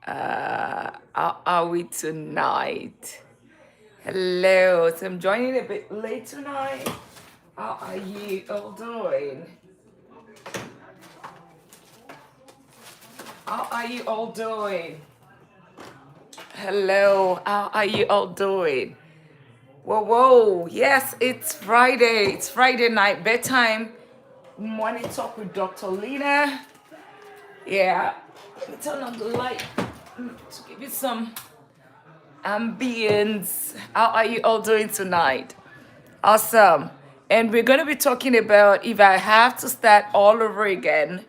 How are we tonight? Hello, so I'm joining a bit late tonight. How are you all doing? How are you all doing? Hello, how are you all doing? Whoa, yes, it's Friday. It's Friday night, bedtime money talk with Dr. Lina. Yeah, let me turn on the light to give you some ambience. How are you all doing tonight? Awesome. And we're going to be talking about if I have to start all over again,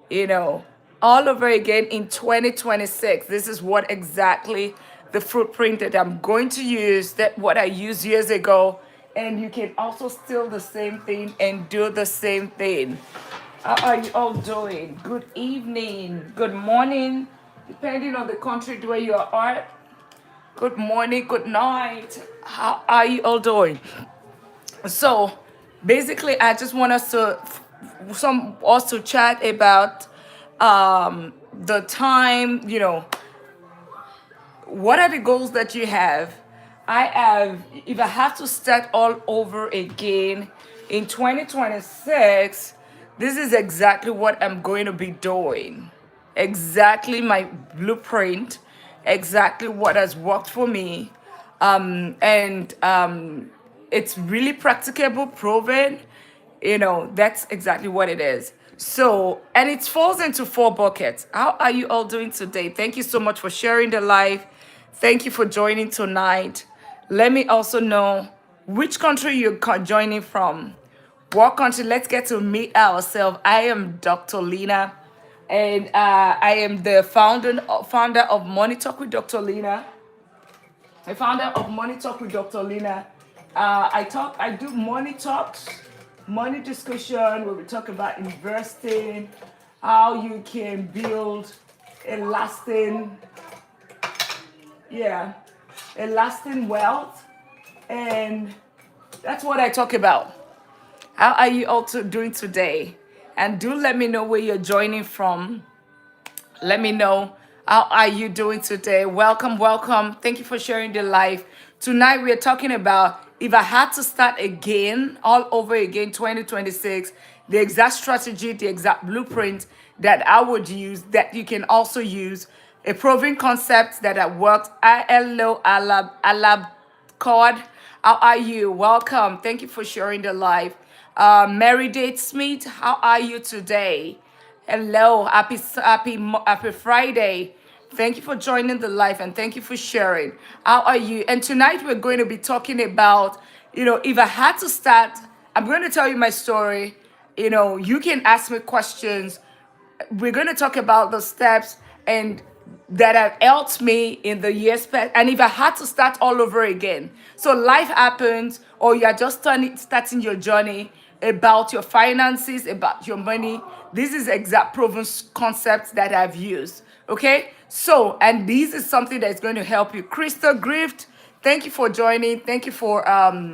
you know, all over again in 2026. This is what exactly the footprint that I'm going to use, that what I used years ago. And you can also steal the same thing and do the same thing. How are you all doing? Good evening, good morning, depending on the country where you are. Good morning, good night. How are you all doing? So basically, I just want us to some also chat about the time, what are the goals that you have? I have, if I have to start all over again in 2026, this is exactly what I'm going to be doing. Exactly my blueprint, exactly what has worked for me. And it's really practicable, proven. That's exactly what it is. So, and it falls into four buckets. How are you all doing today? Thank you so much for sharing the live. Thank you for joining tonight. Let me also know which country you're joining from. What country? Let's get to meet ourselves. I am Dr. Lina, and I am the founder of Money Talk with Dr. Lina. The founder of Money Talk with Dr. Lina. I do money talks, money discussion where we talk about investing, how you can build a lasting, yeah, a lasting wealth, and that's what I talk about. How are you all doing today? And do let me know where you're joining from. Let me know how are you doing today. Welcome. Thank you for sharing the live. Tonight we are talking about if I had to start again, all over again, 2026, the exact strategy, the exact blueprint that I would use, that you can also use, a proven concept that I worked. Hello, Alab Cod. How are you? Welcome. Thank you for sharing the live. Mary Date Smith, how are you today? Hello, happy Friday. Thank you for joining the live and thank you for sharing. How are you? And tonight we're going to be talking about, if I had to start, I'm going to tell you my story. You can ask me questions. We're going to talk about the steps and that have helped me in the years past, and if I had to start all over again. So life happens, or you are just starting your journey about your finances, about your money. This is exact proven concepts that I've used. Okay, so and this is something that's going to help you. Crystal Grift, thank you for joining. Thank you for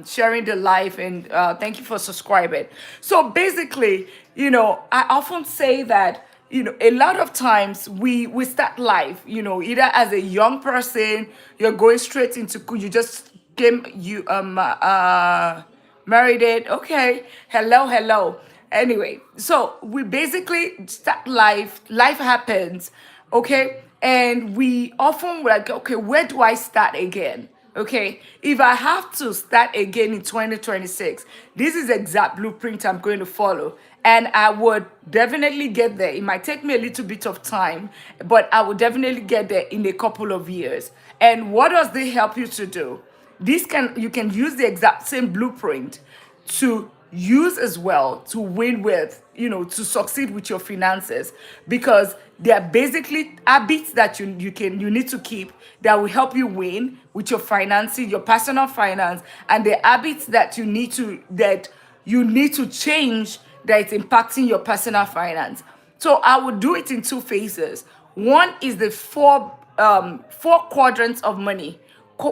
sharing the live, and thank you for subscribing. So basically, I often say that a lot of times we start life, either as a young person, you're going straight into you just came you married it. Okay, hello. Anyway, so we basically start life happens, okay, and we often like, okay, where do I start again? Okay, if I have to start again in 2026, this is the exact blueprint I'm going to follow. And I would definitely get there. It might take me a little bit of time, but I will definitely get there in a couple of years. And what does this help you to do? You can use the exact same blueprint to use as well to win with, to succeed with your finances, because they are basically habits that you need to keep that will help you win with your finances, your personal finance, and the habits that you need to change that is impacting your personal finance. So I would do it in two phases. One is the four quadrants of money.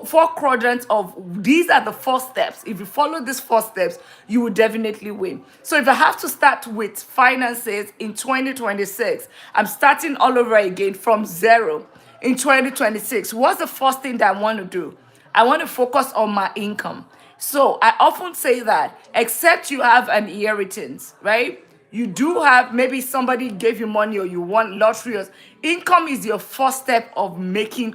Four quadrants of these are the four steps. If you follow these four steps, you will definitely win. So if I have to start with finances in 2026, I'm starting all over again from zero. in 2026, what's the first thing that I want to do? I want to focus on my income. So I often say that, except you have an inheritance, right? You do have, maybe somebody gave you money or you won lottery. Income is your first step of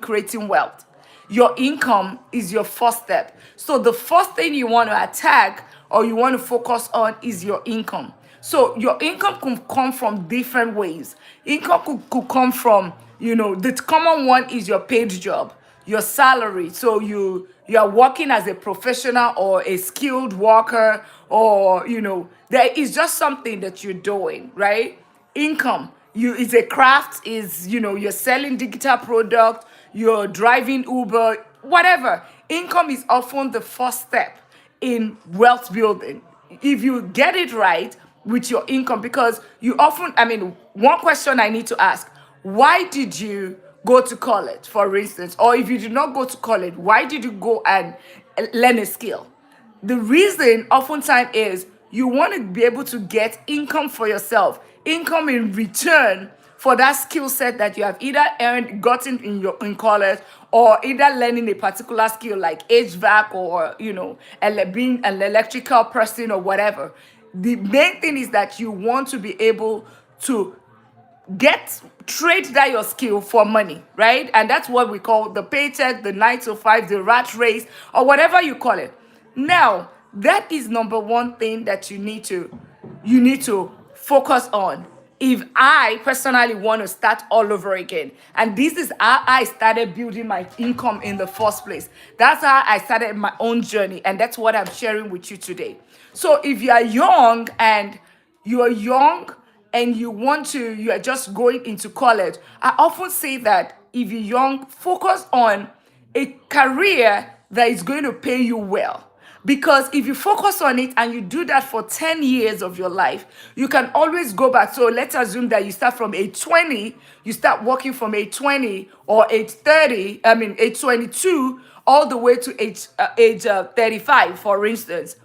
creating wealth. Your income is your first step. So the first thing you want to attack or you want to focus on is your income. So your income could come from different ways. Income could come from, the common one is your paid job, your salary. So you are working as a professional or a skilled worker, or there is just something that you're doing, right? Income, you is a craft, is you're selling digital product, you're driving Uber, whatever. Income is often the first step in wealth building if you get it right with your income. Because you often, one question I need to ask: why did you go to college, for instance? Or if you did not go to college, why did you go and learn a skill? The reason oftentimes is you want to be able to get income for yourself, income in return for that skill set that you have either gotten in college, or either learning a particular skill like HVAC, or being an electrical person or whatever. The main thing is that you want to be able to trade that your skill for money, right? And that's what we call the paycheck, the 9 to 5, the rat race, or whatever you call it. Now, that is number one thing that you need to focus on. If I personally want to start all over again, and this is how I started building my income in the first place. That's how I started my own journey, and that's what I'm sharing with you today. So if you are young and you are just going into college, I often say that if you're young, focus on a career that is going to pay you well. Because if you focus on it and you do that for 10 years of your life, you can always go back. So let's assume that you start from age 20, you start working from age 20 or age 30, age 22, all the way to age 35, for instance.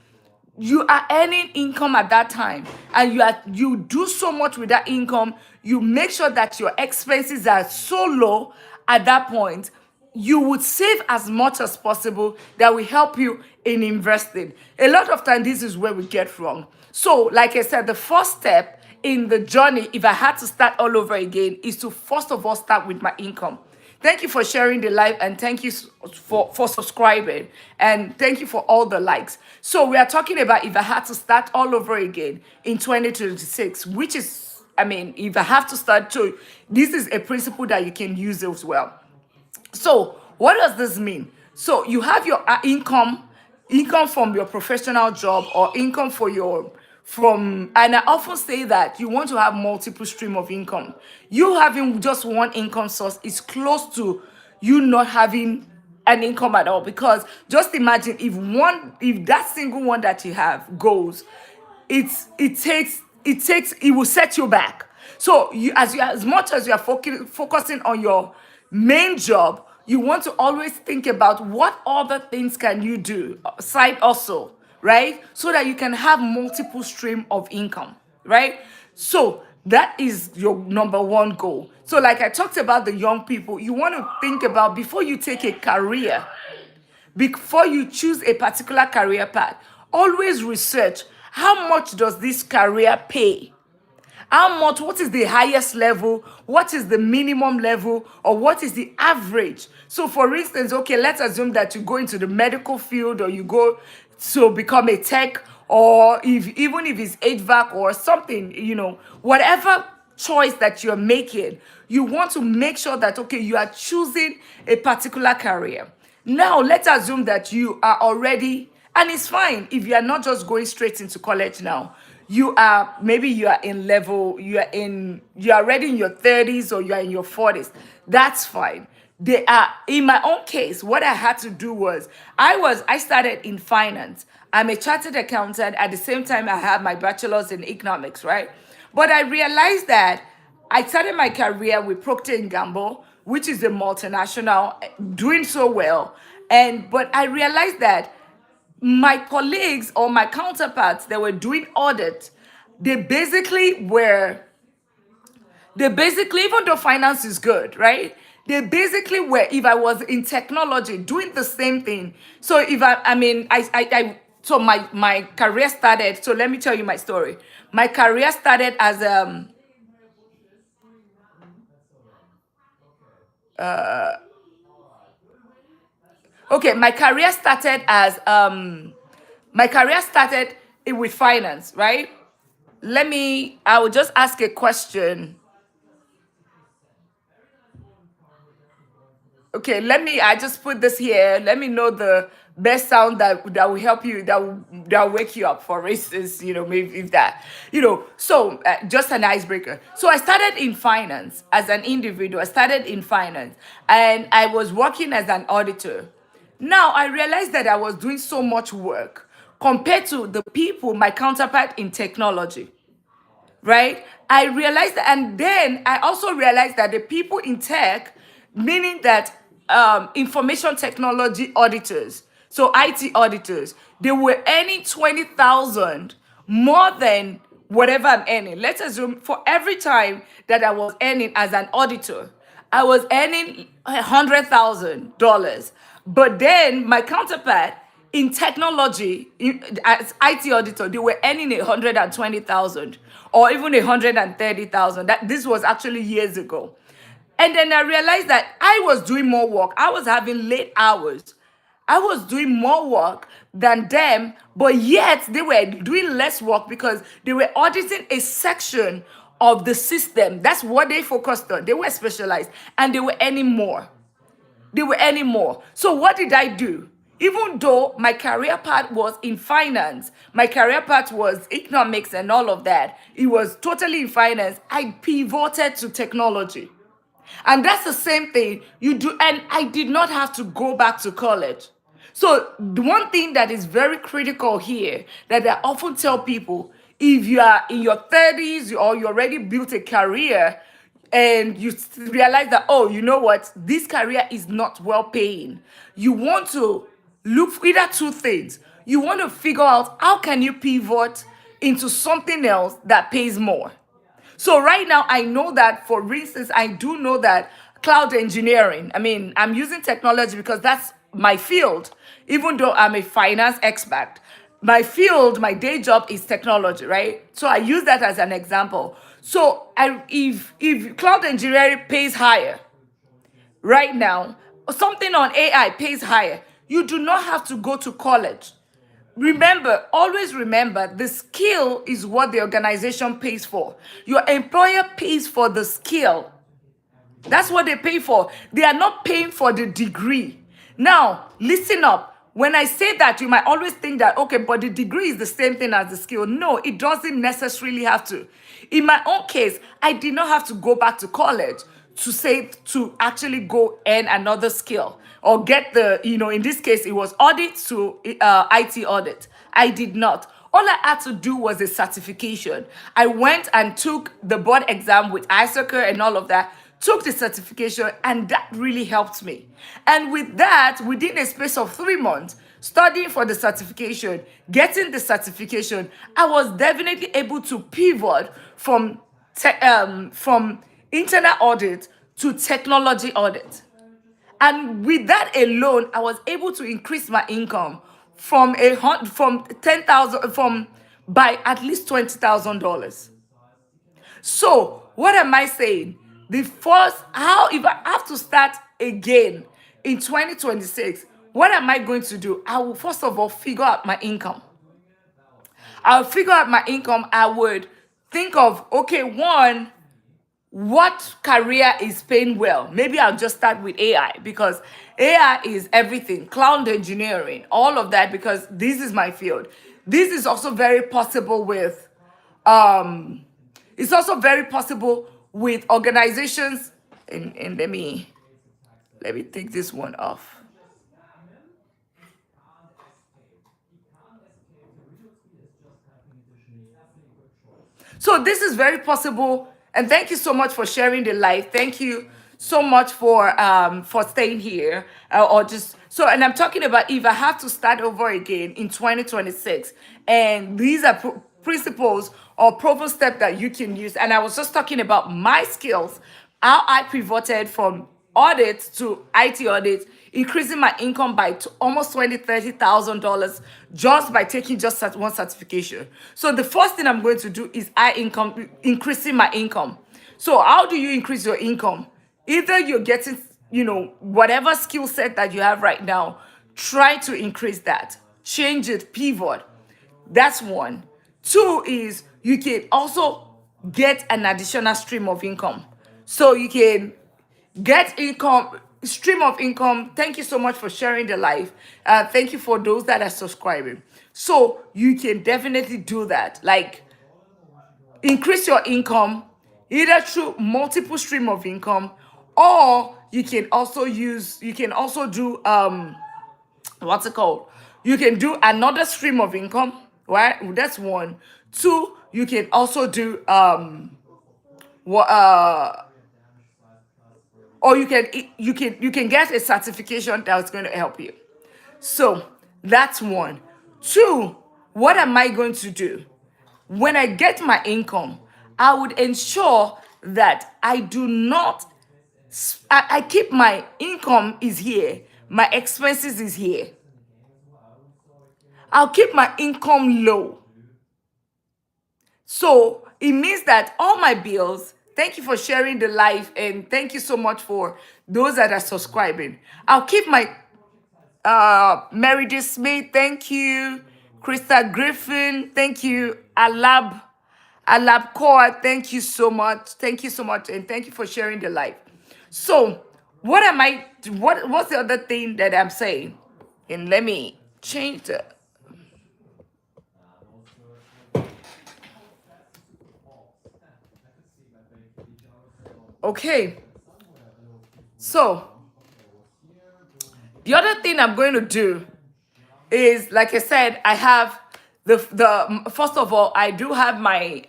You are earning income at that time, and you do so much with that income. You make sure that your expenses are so low at that point. You would save as much as possible. That will help you in investing. A lot of time, this is where we get wrong. So like I said, the first step in the journey, if I had to start all over again, is to first of all start with my income. Thank you for sharing the live, and thank you for subscribing, and thank you for all the likes. So we are talking about if I had to start all over again in 2026, which is, if I have to start to, this is a principle that you can use as well. So what does this mean? So you have your income from your professional job, or income and I often say that you want to have multiple stream of income. You having just one income source is close to you not having an income at all. Because just imagine if that single one that you have goes, it will set you back. So as much as you are focusing on your main job, you want to always think about what other things can you do, side also, right? So that you can have multiple stream of income, right? So that is your number one goal. So like I talked about the young people, you want to think about, before you take a career, before you choose a particular career path, always research, how much does this career pay? What is the highest level? What is the minimum level? Or what is the average? So for instance, okay, let's assume that you go into the medical field, or you go to become a tech, or even if it's HVAC or something, whatever choice that you're making, you want to make sure that, okay, you are choosing a particular career. Now, let's assume that you are already, and it's fine if you are not just going straight into college now. You are already in your 30s, or you are in your 40s. That's fine. In my own case, what I had to do was, I started in finance. I'm a chartered accountant. At the same time, I have my bachelor's in economics, right? But I realized that I started my career with Procter and Gamble, which is a multinational, doing so well. But I realized that my colleagues or my counterparts that were doing audit, they basically, even though finance is good, right? They basically were, if I was in technology doing the same thing. So if I mean, so my career started. So let me tell you my story. My career started as okay. My career started with finance, right? I will just ask a question. Okay, I just put this here. Let me know the best sound that will help you, that will wake you up, for instance, maybe if that, so just an icebreaker. So I started in finance as an individual. I started in finance and I was working as an auditor. Now I realized that I was doing so much work compared to the people, my counterpart in technology, right? I realized that, and then I also realized that the people in tech, meaning that information technology auditors, so IT auditors, they were earning 20,000 more than whatever I'm earning. Let's assume for every time that I was earning as an auditor, I was earning $100,000. But then my counterpart in technology, as IT auditor, they were earning 120,000 or even 130,000. That this was actually years ago. And then I realized that I was doing more work. I was having late hours. I was doing more work than them, but yet they were doing less work because they were auditing a section of the system. That's what they focused on. They were specialized and they were earning more. They were earning more. So what did I do? Even though my career path was in finance, my career path was economics and all of that, it was totally in finance, I pivoted to technology. And that's the same thing you do. And I did not have to go back to college. So the one thing that is very critical here that I often tell people, if you are in your 30s or you already built a career and you realize that, oh, you know what, this career is not well paying, you want to look for either two things. You want to figure out how can you pivot into something else that pays more. So right now, I know that, for instance, I do know that cloud engineering, I mean, I'm using technology because that's my field, even though I'm a finance expert. My field, my day job is technology, right? So I use that as an example. So if cloud engineering pays higher right now, something on AI pays higher, you do not have to go to college. Remember, always remember, the skill is what the organization pays for. Your employer pays for the skill. That's what they pay for. They are not paying for the degree. Now, listen up. When I say that, you might always think that, okay, but the degree is the same thing as the skill. No, it doesn't necessarily have to. In my own case, I did not have to go back to college to actually go earn another skill or get in this case, it was audit to IT audit. I did not. All I had to do was a certification. I went and took the board exam with ISOCR and all of that, took the certification, and that really helped me. And with that, within a space of 3 months, studying for the certification, getting the certification, I was definitely able to pivot from internal audit to technology audit. And with that alone, I was able to increase my income from 10,000 from by at least $20,000. So what am I saying? The first, how if I have to start again in 2026, what am I going to do? I will first of all figure out my income. I'll figure out my income. I would think of, okay, one, what career is paying well? Maybe I'll just start with AI because AI is everything, cloud engineering, all of that, because this is my field. This is also very possible with it's also very possible with organizations. And let me take this one off. So this is very possible, and thank you so much for sharing the live. Thank you so much for staying here, or just so. And I'm talking about if I have to start over again in 2026, and these are principles or proven steps that you can use. And I was just talking about my skills, how I pivoted from audit to IT audit, increasing my income by almost $20,000, $30,000 just by taking just that one certification. So the first thing I'm going to do is increasing my income. So how do you increase your income? Either you're getting, whatever skill set that you have right now, try to increase that. Change it, pivot. That's one. Two is you can also get an additional stream of income. So you can get stream of income. Thank you so much for sharing the live. Thank you for those that are subscribing. So you can definitely do that. Like, increase your income either through multiple stream of income, or you can also do what's it called? You can do another stream of income, right? That's one. Two, you can also do what or you can get a certification that's going to help you. So that's one. Two, what am I going to do? When I get my income, I would ensure that I do not, I keep my income is here, my expenses is here. I'll keep my income low. So it means that all my bills, thank you for sharing the live, and thank you so much for those that are subscribing. I'll keep my Mary Smith, thank you. Krista Griffin, thank you. Alab Core, thank you so much. Thank you so much, and thank you for sharing the live. So what's the other thing that I'm saying? And let me change the okay. So the other thing I'm going to do is, like I said, I have the first of all, I do have my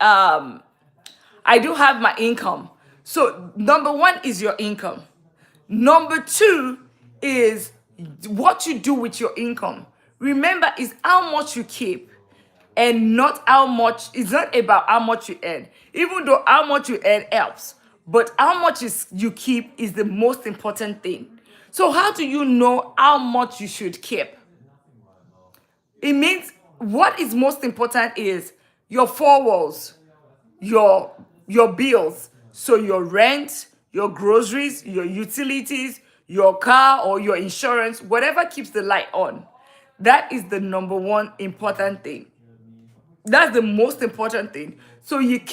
income. So number one is your income. Number two is what you do with your income. Remember, is how much you keep, and not how much. It's not about how much you earn, even though how much you earn helps, but how much you keep is the most important thing. So how do you know how much you should keep? It means what is most important is your four walls, your bills. So your rent, your groceries, your utilities, your car or your insurance, whatever keeps the light on. That is the number one important thing. That's the most important thing. So you need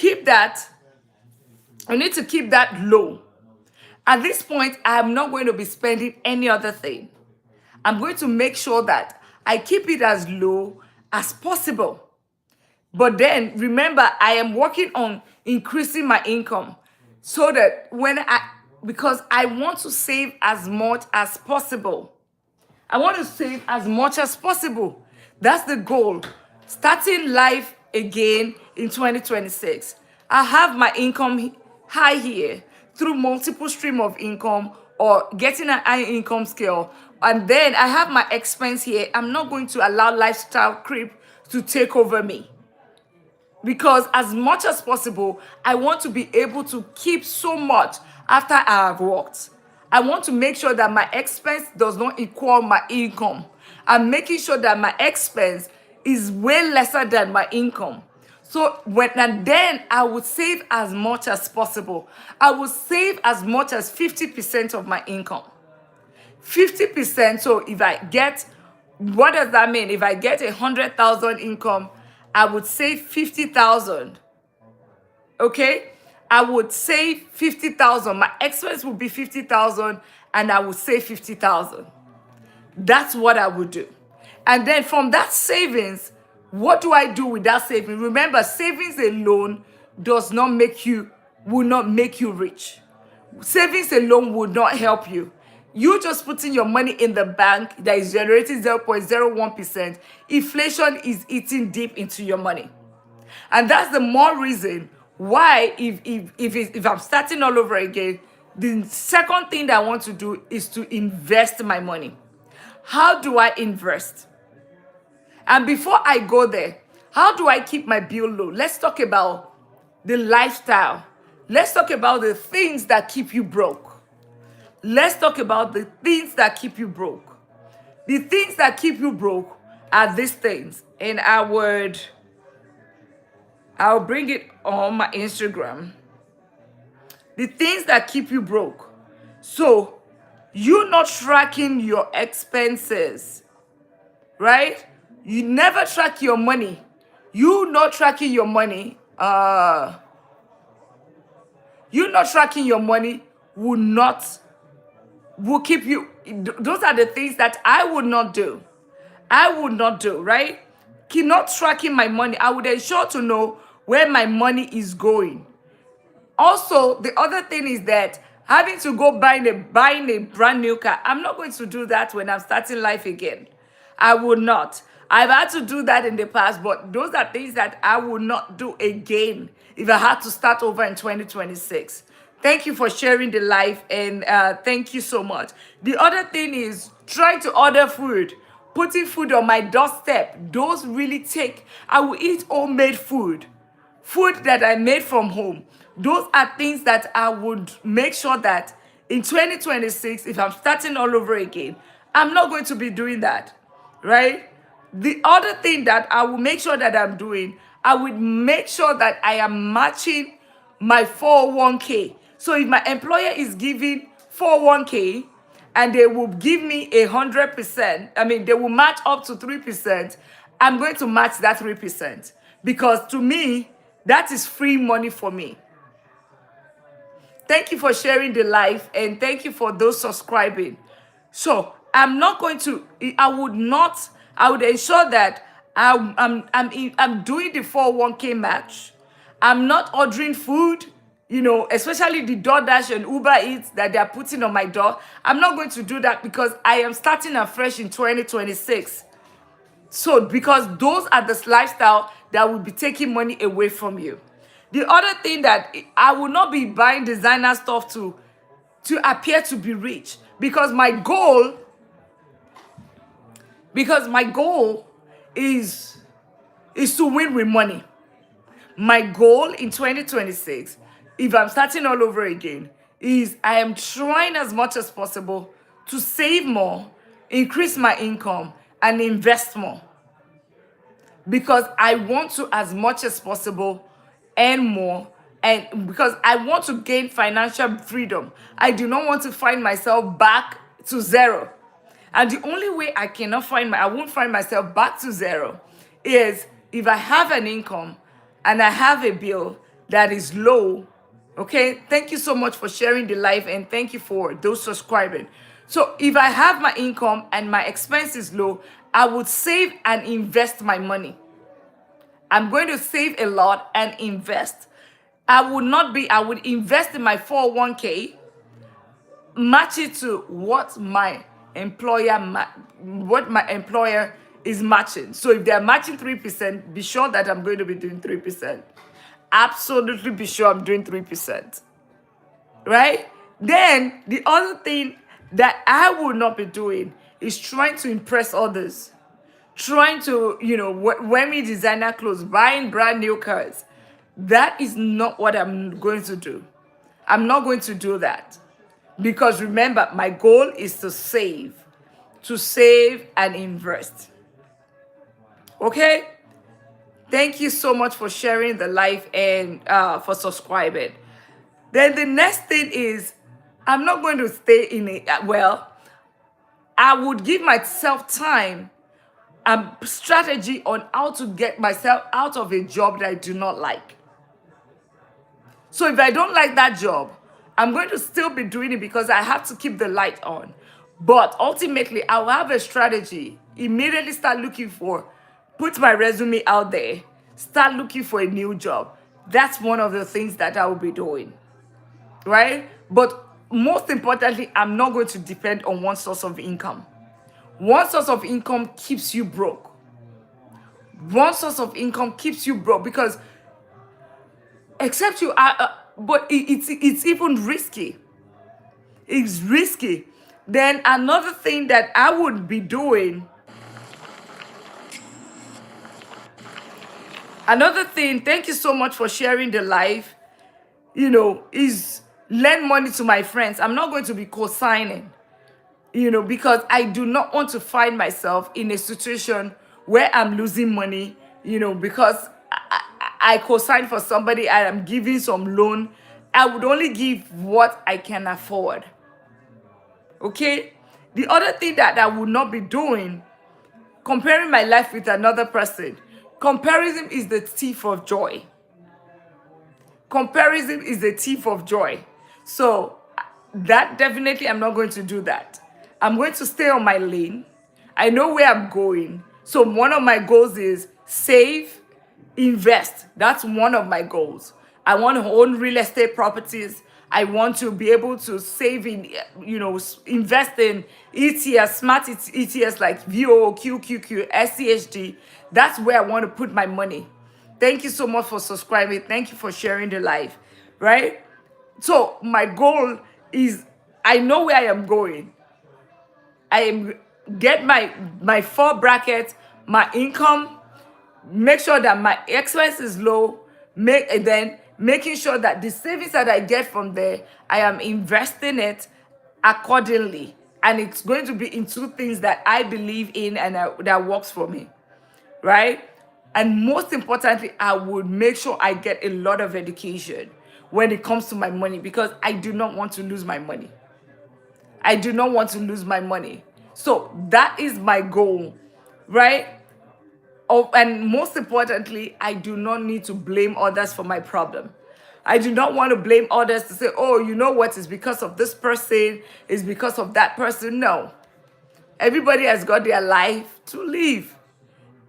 to keep that low. At this point, I am not going to be spending any other thing. I'm going to make sure that I keep it as low as possible. But then remember, I am working on increasing my income so that because I want to save as much as possible. I want to save as much as possible. That's the goal. Starting life again in 2026. I have my income high here through multiple stream of income or getting an high income scale. And then I have my expense here. I'm not going to allow lifestyle creep to take over me. Because as much as possible, I want to be able to keep so much after I have worked. I want to make sure that my expense does not equal my income. I'm making sure that my expense is way lesser than my income. So then I would save as much as possible. I would save as much as 50% of my income. 50%. So if I get, what does that mean? If I get 100,000 income, I would save 50,000. Okay? I would save 50,000. My expense would be 50,000 and I would save 50,000. That's what I would do. And then from that savings, what do I do with that savings? Remember, savings alone will not make you rich. Savings alone would not help you. You just putting your money in the bank that is generating 0.01%. Inflation is eating deep into your money. And that's the more reason why if I'm starting all over again, the second thing that I want to do is to invest my money. How do I invest? And before I go there, how do I keep my bill low? Let's talk about the lifestyle. Let's talk about the things that keep you broke. Let's talk about the things that keep you broke. The things that keep you broke are these things. And I'll bring it on my Instagram. The things that keep you broke. So, you not tracking your expenses, right? You never track your money. You not tracking your money. You not tracking your money will keep you. Those are the things that I would not do. I would not do, right? Keep not tracking my money. I would ensure to know where my money is going. Also, the other thing is that having to go buying a brand new car, I'm not going to do that when I'm starting life again. I would not. I've had to do that in the past, but those are things that I would not do again if I had to start over in 2026. Thank you for sharing the life, and thank you so much. The other thing is trying to order food, putting food on my doorstep. Those really take. I will eat homemade food that I made from home. Those are things that I would make sure that in 2026, if I'm starting all over again, I'm not going to be doing that, right? The other thing that I will make sure that I'm doing, I would make sure that I am matching my 401k. So if my employer is giving 401k and they will give me 100%, I mean, they will match up to 3%, I'm going to match that 3% because to me, that is free money for me. Thank you for sharing the live and thank you for those subscribing. So I'm not going to, I would ensure that I'm doing the 401k match. I'm not ordering food, especially the DoorDash and Uber Eats that they are putting on my door. I'm not going to do that because I am starting afresh in 2026. So, because those are the lifestyle that will be taking money away from you. The other thing that I will not be buying designer stuff to appear to be rich because my goal is to win with money. My goal in 2026, if I'm starting all over again, is I am trying as much as possible to save more, increase my income, and invest more. Because I want to, as much as possible, earn more, and because I want to gain financial freedom. I do not want to find myself back to zero. And the only way I won't find myself back to zero is if I have an income and I have a bill that is low. Okay, thank you so much for sharing the live and thank you for those subscribing. So if I have my income and my expense is low, I would save and invest my money. I'm going to save a lot and invest. I would invest in my 401k, match it to what my employer is matching. So if they're matching 3%, be sure that I'm going to be doing 3%. Absolutely be sure I'm doing 3%. Right? Then the other thing that I would not be doing is trying to impress others. Trying to, wear me designer clothes, buying brand new cars. That is not what I'm going to do. I'm not going to do that. Because remember, my goal is to save and invest. Okay? Thank you so much for sharing the live and for subscribing. Then the next thing is, I'm not going to stay in it. I would give myself time and strategy on how to get myself out of a job that I do not like. So if I don't like that job, I'm going to still be doing it because I have to keep the light on. But ultimately, I'll have a strategy. Immediately put my resume out there, start looking for a new job. That's one of the things that I will be doing, right? But most importantly, I'm not going to depend on one source of income. One source of income keeps you broke. One source of income keeps you broke because except you are, but it's even risky. It's risky. Then another thing that I would be doing, thank you so much for sharing the live, is lend money to my friends. I'm not going to be co-signing, because I do not want to find myself in a situation where I'm losing money, because I co-sign for somebody, I am giving some loan. I would only give what I can afford. Okay? The other thing that I would not be doing, comparing my life with another person. Comparison is the thief of joy. Comparison is the thief of joy. So that definitely, I'm not going to do that. I'm going to stay on my lane. I know where I'm going. So one of my goals is save, invest. That's one of my goals. I want to own real estate properties. I want to be able to save in, invest in ETFs, smart ETFs like VOO, QQQ, SCHD. That's where I want to put my money. Thank you so much for subscribing. Thank you for sharing the live, right? So my goal is, I know where I am going. I am get my four brackets, my income, make sure that my expense is low, then making sure that the savings that I get from there, I am investing it accordingly. And it's going to be in two things that I believe in and that works for me, right? And most importantly, I would make sure I get a lot of education when it comes to my money, because I do not want to lose my money. I do not want to lose my money. So that is my goal, right? Oh, and most importantly, I do not need to blame others for my problem. I do not want to blame others to say, oh, you know what, it's because of this person, it's because of that person. No. Everybody has got their life to live.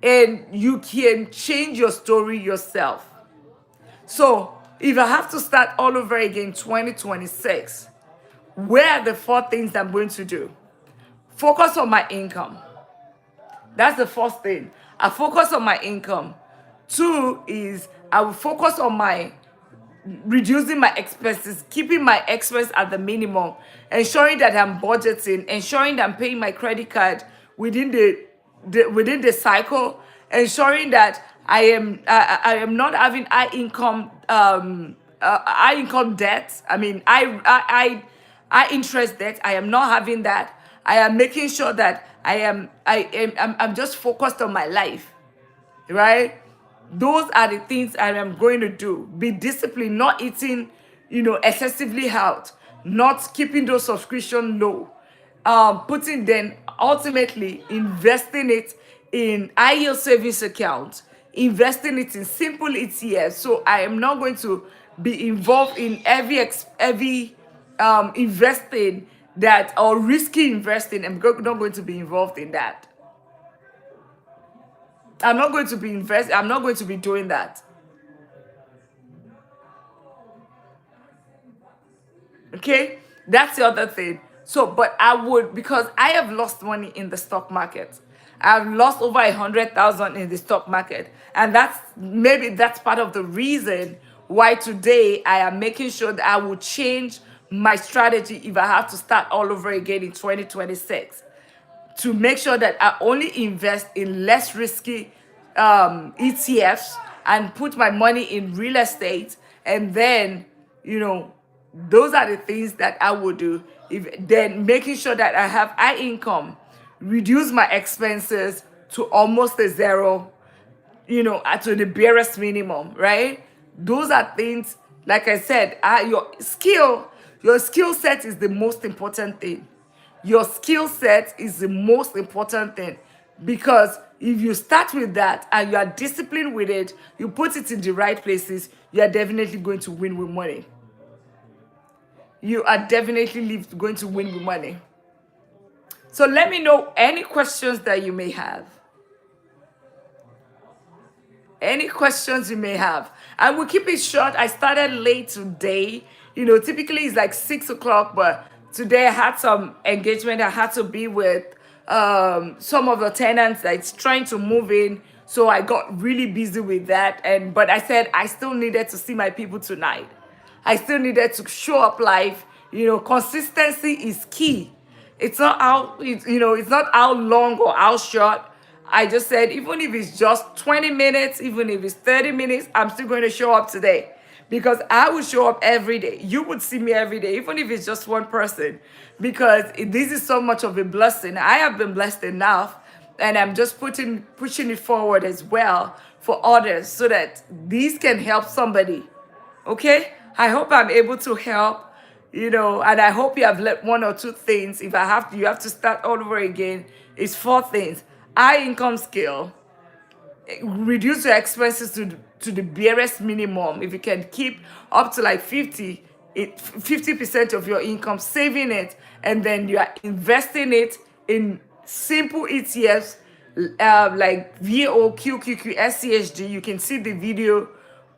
And you can change your story yourself. So if I have to start all over again 2026, where are the four things I'm going to do? Focus on my income. That's the first thing. I focus on my income. Two is I will focus on my reducing my expenses, keeping my expense at the minimum, ensuring that I'm budgeting, ensuring that I'm paying my credit card within the cycle, ensuring that I am not having high income debt. I mean, I interest debt. I am not having that. I am making sure that I'm just focused on my life, right? Those are the things I am going to do. Be disciplined, not eating, excessively out, not keeping those subscription low. Putting then ultimately investing it in high yield savings accounts, investing it in simple ETFs. So I am not going to be involved in heavy investing that, or risky investing. I'm not going to be involved in that. I'm not going to be doing that. Okay? That's the other thing. So, but I would, because I have lost money in the stock market. I've lost over 100,000 in the stock market. And that's part of the reason why today I am making sure that I will change my strategy if I have to start all over again in 2026. To make sure that I only invest in less risky ETFs and put my money in real estate. And then, those are the things that I would do. Then making sure that I have high income, reduce my expenses to almost a zero, to the barest minimum, right? Those are things, like I said, your skill set is the most important thing. Your skill set is the most important thing, because if you start with that and you are disciplined with it, you put it in the right places, you are definitely going to win with money. You are definitely going to win with money. So let me know any questions that you may have. Any questions you may have. And we'll keep it short. I started late today. Typically it's like 6 o'clock, but today I had some engagement. I had to be with some of the tenants that's trying to move in. So I got really busy with that. But I said I still needed to see my people tonight. I still needed to show up live. Consistency is key. It's not it's not how long or how short. I just said, even if it's just 20 minutes, even if it's 30 minutes, I'm still going to show up today, because I will show up every day. You would see me every day, even if it's just one person, because this is so much of a blessing. I have been blessed enough, and I'm just pushing it forward as well for others so that these can help somebody. Okay? I hope I'm able to help, and I hope you have learned one or two things. If I have to, you have to start all over again. It's four things. High income scale, reduce your expenses to the barest minimum. If you can keep up to like 50% of your income, saving it, and then you are investing it in simple ETFs, like VO, QQQ, SCHG. You can see the video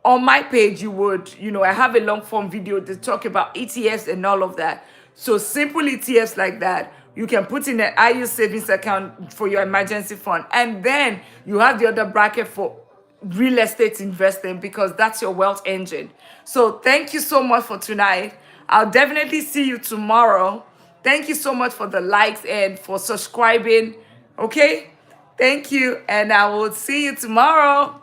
on my page. I have a long form video to talk about ETFs and all of that. So simple ETFs like that, you can put in an IU savings account for your emergency fund. And then you have the other bracket for real estate investing, because that's your wealth engine. So thank you so much for tonight. I'll definitely see you tomorrow. Thank you so much for the likes and for subscribing. Okay? Thank you. And I will see you tomorrow.